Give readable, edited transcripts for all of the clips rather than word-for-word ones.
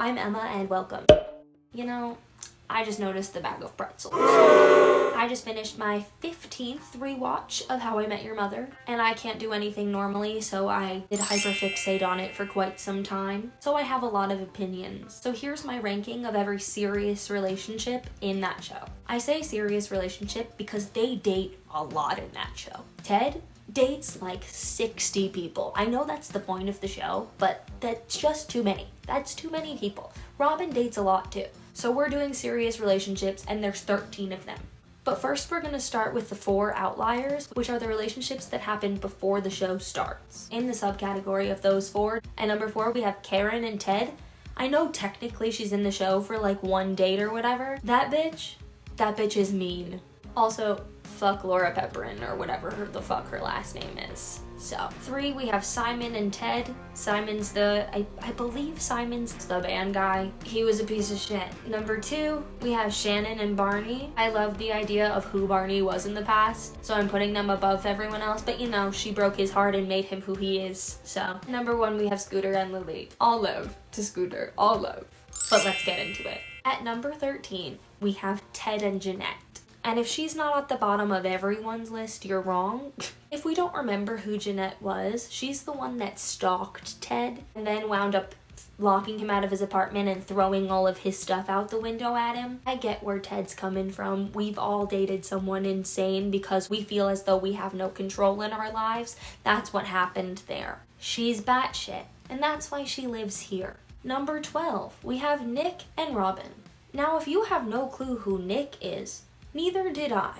I'm Emma and welcome. You know, I just noticed the bag of pretzels. I just finished my 15th rewatch of How I Met Your Mother, and I can't do anything normally, so I did hyperfixate on it for quite some time. So I have a lot of opinions. So here's my ranking of every serious relationship in that show. I say serious relationship because they date a lot in that show. Ted dates like 60 people. I know that's the point of the show, but that's just too many. That's too many people. Robin dates a lot too. So we're doing serious relationships, and there's 13 of them. But first we're going to start with the 4 outliers, which are the relationships that happen before the show starts. In the subcategory of those 4, at number 4 we have Karen and Ted. I know technically she's in the show for like one date or whatever. That bitch is mean. Also, fuck Laura Pepperin or whatever the fuck her last name is. So, 3, we have Simon and Ted. Simon's I believe Simon's the band guy. He was a piece of shit. Number 2, we have Shannon and Barney. I love the idea of who Barney was in the past, so I'm putting them above everyone else, but you know, she broke his heart and made him who he is, so. Number 1, we have Scooter and Lily. All love to Scooter, all love. But let's get into it. At number 13, we have Ted and Janette. And if she's not at the bottom of everyone's list, you're wrong. If we don't remember who Janette was, she's the one that stalked Ted and then wound up locking him out of his apartment and throwing all of his stuff out the window at him. I get where Ted's coming from. We've all dated someone insane because we feel as though we have no control in our lives. That's what happened there. She's batshit, and that's why she lives here. Number 12, we have Nick and Robin. Now, if you have no clue who Nick is, neither did I.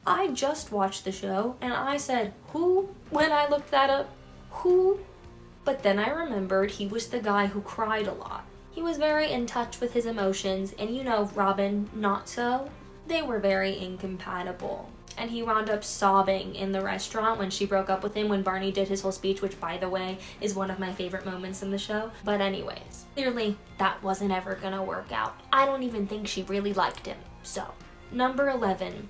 I just watched the show and I said, who? When I looked that up, who? But then I remembered he was the guy who cried a lot. He was very in touch with his emotions, and you know, Robin, not so. They were very incompatible. And he wound up sobbing in the restaurant when she broke up with him when Barney did his whole speech, which, by the way, is one of my favorite moments in the show. But anyways, clearly that wasn't ever gonna work out. I don't even think she really liked him, so. Number 11.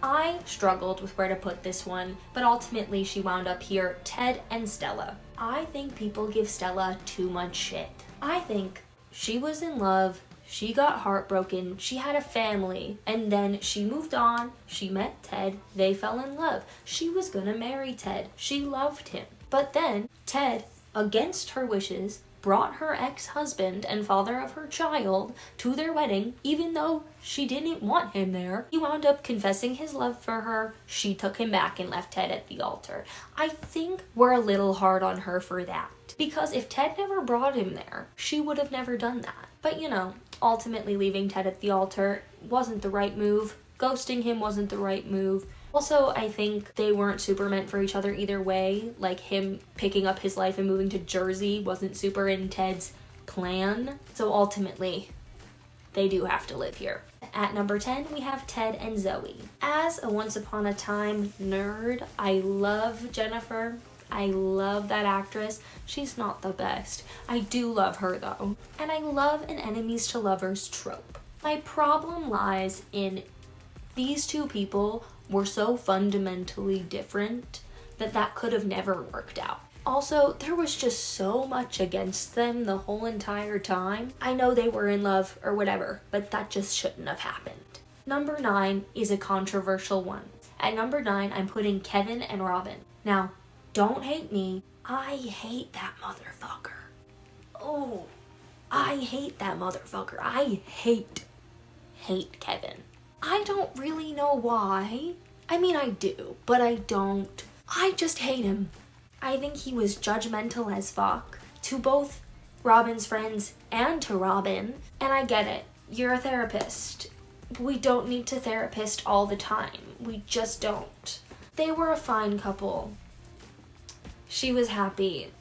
I struggled with where to put this one, but ultimately she wound up here, Ted and Stella. I think people give Stella too much shit. I think she was in love, she got heartbroken, she had a family, and then she moved on, she met Ted, they fell in love. She was gonna marry Ted, she loved him. But then Ted, against her wishes, brought her ex-husband and father of her child to their wedding, even though she didn't want him there. He wound up confessing his love for her. She took him back and left Ted at the altar. I think we're a little hard on her for that, because if Ted never brought him there, she would have never done that. But you know, ultimately leaving Ted at the altar wasn't the right move. Ghosting him wasn't the right move. Also, I think they weren't super meant for each other either way. Like, him picking up his life and moving to Jersey wasn't super in Ted's plan. So ultimately, they do have to live here. At number 10, we have Ted and Zoe. As a Once Upon a Time nerd, I love Jennifer. I love that actress. She's not the best. I do love her though. And I love an enemies to lovers trope. My problem lies in these two people were so fundamentally different that could have never worked out. Also, there was just so much against them the whole entire time. I know they were in love or whatever, but that just shouldn't have happened. Number 9 is a controversial one. At number 9, I'm putting Kevin and Robin. Now, don't hate me. I hate that motherfucker. Oh, I hate that motherfucker. I hate Kevin. I don't really know why. I mean, I do, but I don't. I just hate him. I think he was judgmental as fuck to both Robin's friends and to Robin. And I get it. You're a therapist. We don't need to therapist all the time. We just don't. They were a fine couple. She was happy.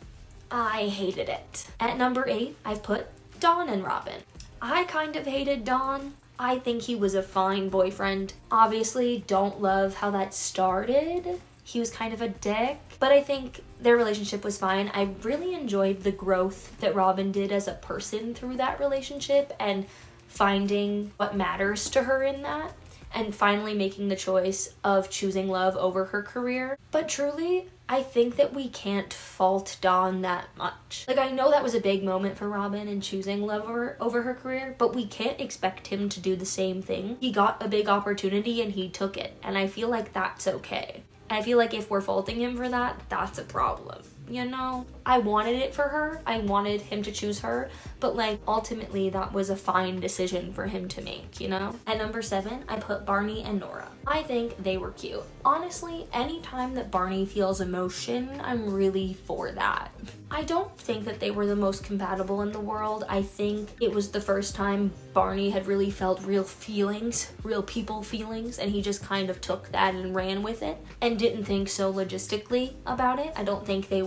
I hated it. At number 8, I've put Dawn and Robin. I kind of hated Dawn. I think he was a fine boyfriend. Obviously, don't love how that started. He was kind of a dick, but I think their relationship was fine. I really enjoyed the growth that Robin did as a person through that relationship and finding what matters to her in that. and finally making the choice of choosing love over her career. But truly, I think that we can't fault Dawn that much. Like, I know that was a big moment for Robin in choosing love over her career, but we can't expect him to do the same thing. He got a big opportunity and he took it, and I feel like that's okay. I feel like if we're faulting him for that, that's a problem. You know, I wanted it for her. I wanted him to choose her, but like ultimately that was a fine decision for him to make, you know? At number 7, I put Barney and Nora. I think they were cute. Honestly, anytime that Barney feels emotion, I'm really for that. I don't think that they were the most compatible in the world. I think it was the first time Barney had really felt real feelings, real people feelings, and he just kind of took that and ran with it and didn't think so logistically about it. I don't think they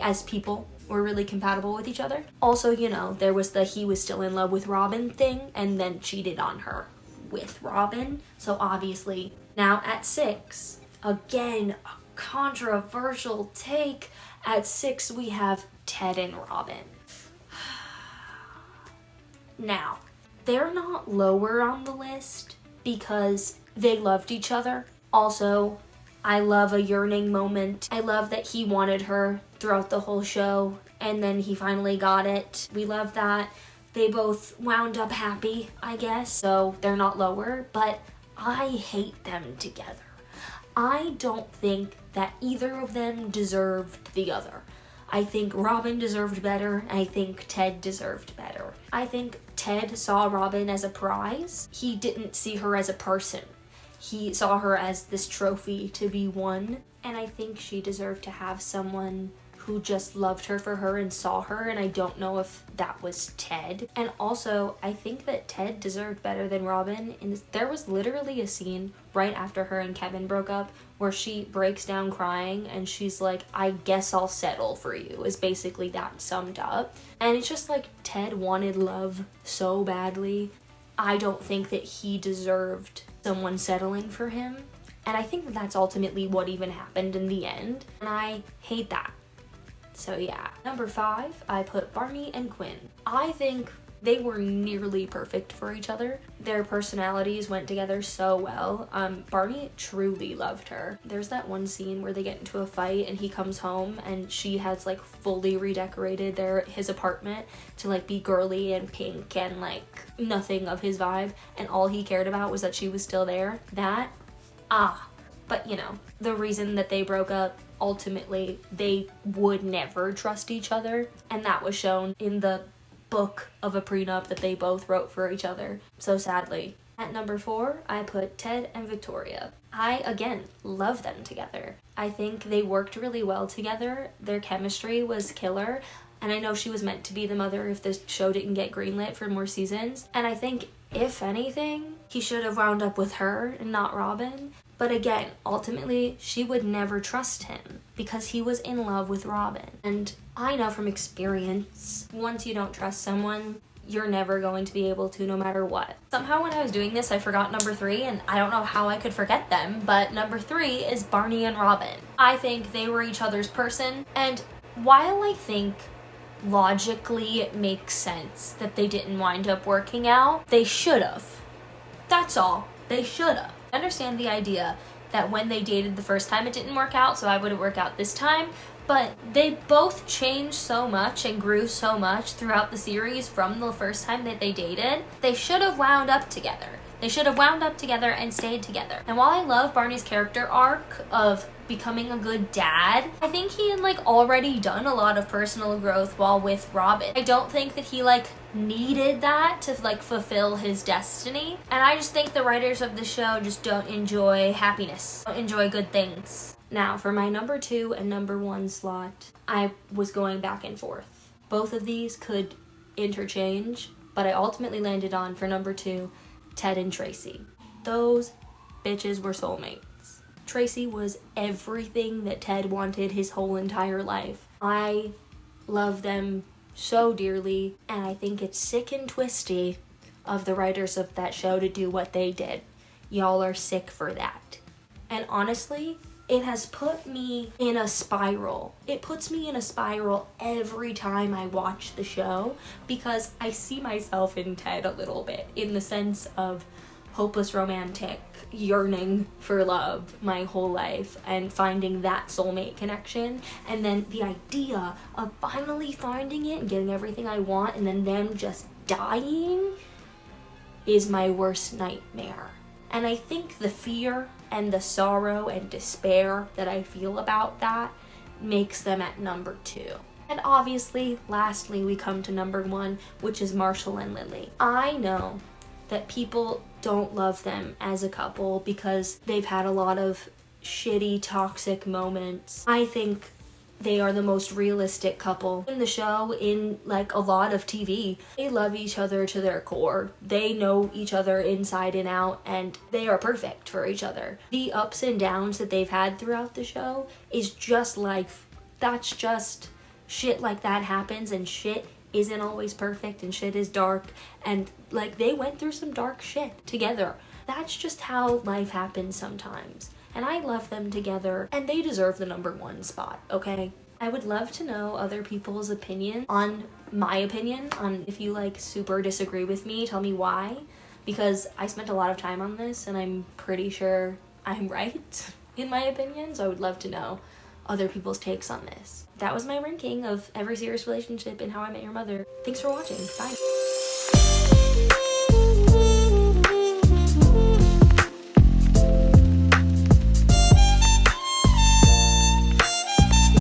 as people were really compatible with each other. Also, you know, there was the he was still in love with Robin thing and then cheated on her with Robin. So obviously, now at 6, again, a controversial take. At 6, we have Ted and Robin. Now, they're not lower on the list because they loved each other. Also, I love a yearning moment. I love that he wanted her throughout the whole show and then he finally got it. We love that. They both wound up happy, I guess, so they're not lower, but I hate them together. I don't think that either of them deserved the other. I think Robin deserved better. I think Ted deserved better. I think Ted saw Robin as a prize. He didn't see her as a person. He saw her as this trophy to be won, and I think she deserved to have someone who just loved her for her and saw her, and I don't know if that was Ted. And also, I think that Ted deserved better than Robin. And there was literally a scene right after her and Kevin broke up where she breaks down crying and she's like, I guess I'll settle for you, is basically that summed up. And it's just like Ted wanted love so badly. I don't think that he deserved someone settling for him. And I think that's ultimately what even happened in the end. And I hate that. So yeah. Number 5, I put Barney and Quinn. I think they were nearly perfect for each other. Their personalities went together so well. Barney truly loved her. There's that one scene where they get into a fight and he comes home and she has like fully redecorated his apartment to like be girly and pink and like nothing of his vibe, and all he cared about was that she was still there. But you know, the reason that they broke up, ultimately they would never trust each other, and that was shown in the book of a prenup that they both wrote for each other, so sadly. At number 4, I put Ted and Victoria. I, again, love them together. I think they worked really well together. Their chemistry was killer, and I know she was meant to be the mother if the show didn't get greenlit for more seasons, and I think, if anything, he should have wound up with her and not Robin. But again, ultimately, she would never trust him because he was in love with Robin. And I know from experience, once you don't trust someone, you're never going to be able to, no matter what. Somehow when I was doing this, I forgot number 3, and I don't know how I could forget them, but number 3 is Barney and Robin. I think they were each other's person, and while I think logically it makes sense that they didn't wind up working out, they should have. That's all. They should have. I understand the idea that when they dated the first time it didn't work out, so I wouldn't work out this time, but they both changed so much and grew so much throughout the series from the first time that they dated. They should have wound up together. They should have wound up together and stayed together. And while I love Barney's character arc of becoming a good dad, I think he had like already done a lot of personal growth while with Robin. I don't think that he like needed that to like fulfill his destiny. And I just think the writers of the show just don't enjoy happiness, don't enjoy good things. Now for my number 2 and number 1 slot, I was going back and forth. Both of these could interchange, but I ultimately landed on, for number 2, Ted and Tracy. Those bitches were soulmates. Tracy was everything that Ted wanted his whole entire life. I love them so dearly, and I think it's sick and twisty of the writers of that show to do what they did. Y'all are sick for that. And honestly, it has put me in a spiral. It puts me in a spiral every time I watch the show because I see myself in Ted a little bit, in the sense of hopeless romantic yearning for love my whole life and finding that soulmate connection, and then the idea of finally finding it and getting everything I want and then them just dying is my worst nightmare. And I think the fear and the sorrow and despair that I feel about that makes them at number 2. And obviously, lastly, we come to number 1, which is Marshall and Lily. I know that people don't love them as a couple because they've had a lot of shitty, toxic moments. I think they are the most realistic couple in the show, in like a lot of TV. They love each other to their core. They know each other inside and out, and they are perfect for each other. The ups and downs that they've had throughout the show is just life. That's just shit. Like that happens, and shit isn't always perfect, and shit is dark, and like they went through some dark shit together. That's just how life happens sometimes. And I love them together, and they deserve the number 1 spot, okay? I would love to know other people's opinion on my opinion, on if you like super disagree with me, tell me why, because I spent a lot of time on this and I'm pretty sure I'm right in my opinion, so I would love to know other people's takes on this. That was my ranking of every serious relationship in How I Met Your Mother. Thanks for watching. Bye.